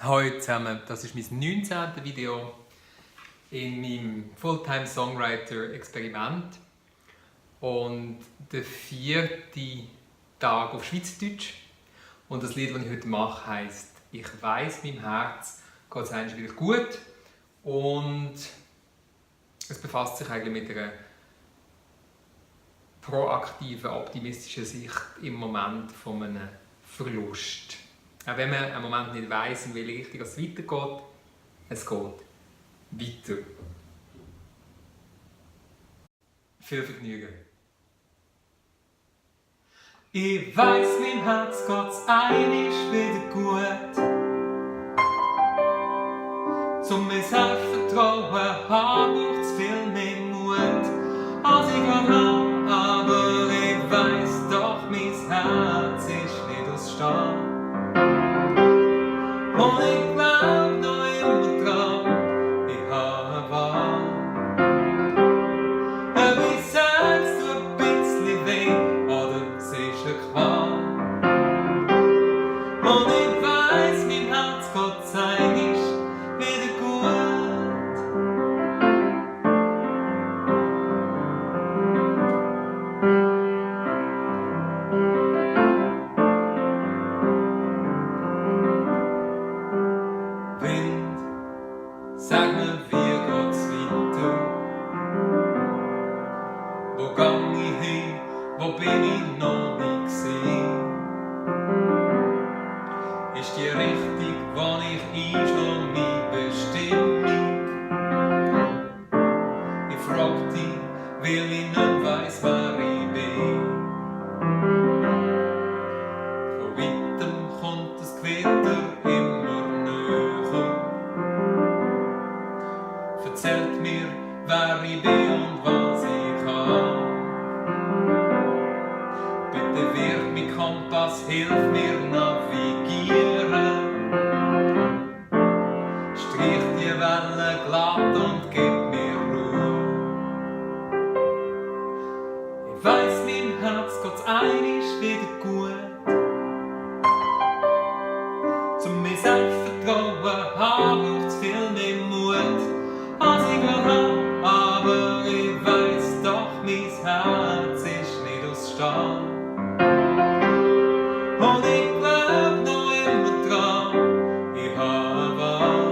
Hallo zusammen, das ist mein 19. Video in meinem Fulltime-Songwriter-Experiment und der 4. Tag auf Schweizerdeutsch. Und das Lied, das ich heute mache, heisst «Ich weiss, meinem Herz geht es eigentlich wieder gut» und es befasst sich eigentlich mit einer proaktiven, optimistischen Sicht im Moment von einem Verlust. Auch wenn man einen Moment nicht weiss, in welche Richtung es weitergeht, es geht weiter. Viel Vergnügen! Ich weiss, meinem Herz geht's einig wieder gut. Zum mir Selbstvertrauen haben braucht's viel mehr Mut, als ich grad hab. Aber ich weiss doch, mein Herz ist nicht aus Stahl. Und ich glaub noch immer dran, ich habe eine Wahl. Ob ich sag's tut ein bisschen weh, oder es ist eine Qual. Und ich weiss, mein Herz geht einig wieder gut. Wind, sag mir, wie geht's weiter? Wo gang ich hin? Wo bin ich noch nie gesehen? Ist die Richtung, wo ich einschlage, meine Bestimmung? Ich frag dich, weil ich nicht weiss, wer ich bin. Von weitem kommt das Gewitter immer näher. Erzählt mir, wer ich bin und was ich kann. Bitte wird mein Kompass, hilf mir navigieren. Strich die Wellen glatt und gib mir Ruhe. Ich weiss, mein Herz geht's einig wieder gut. Zum mir Selbstvertrauen haben braucht's viel mehr Mut, als ich grad hab. Aber ich weiss doch, mein Herz ist nicht aus Stahl. Und ich glaub noch immer dran, ich habe eine Wahl.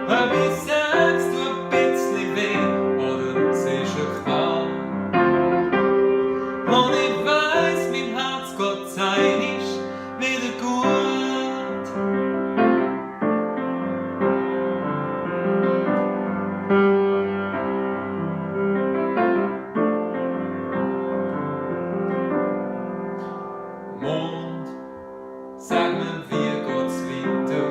Ob ich sag's tut ein bisschen weh, oder es ist eine Qual. Und ich weiss, mein Herz geht einig wieder gut. Mond, sag mir, wie geht's weiter?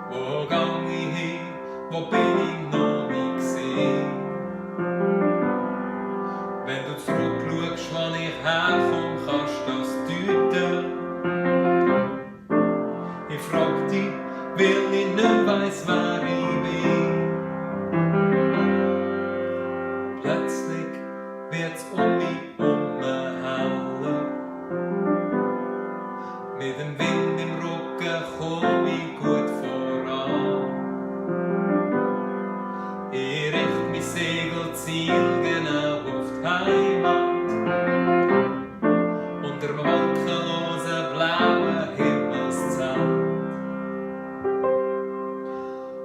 Wo gang ich hin? Wo bin ich noch nie gesehen? Wenn du zurückschaust, wann ich herkomme, kannst du das deuten. Ich frag dich, weil ich nicht weiss, wer ich bin. Plötzlich wird's um mich heller. Mit dem Wind im Rücken komm ich gut voran. Ich richte mein Segelziel genau auf die Heimat. Unter dem wolkenlosen blauen Himmelszelt.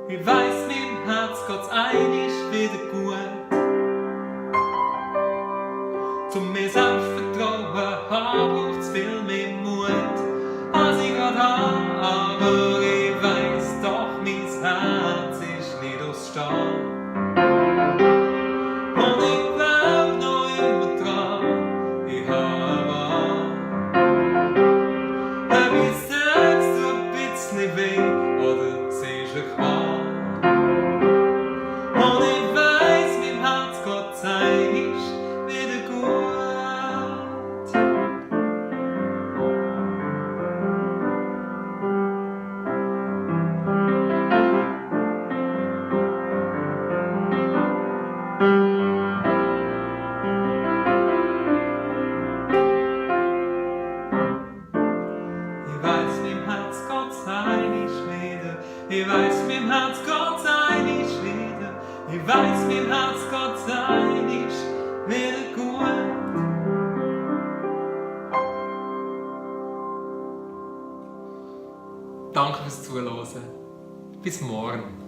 Ich weiss, meinem Herz geht's einig wieder gut. Zum mir Selbstvertrauen haben braucht's viel mehr Mut, als ich grad hab. Aber ich weiss doch, mein Herz ist nicht aus Stahl. Und ich glaub noch immer dran, ich habe eine Wahl. Ob ich sag's tut ein bisschen weh, oder es ist eine Qual. Und ich weiss, meinem Herz geht's einig wieder gut. Ich weiss, mein Herz geht einig wieder. Ich weiss, mein Herz geht einig wieder gut. Danke fürs Zuhören. Bis morgen.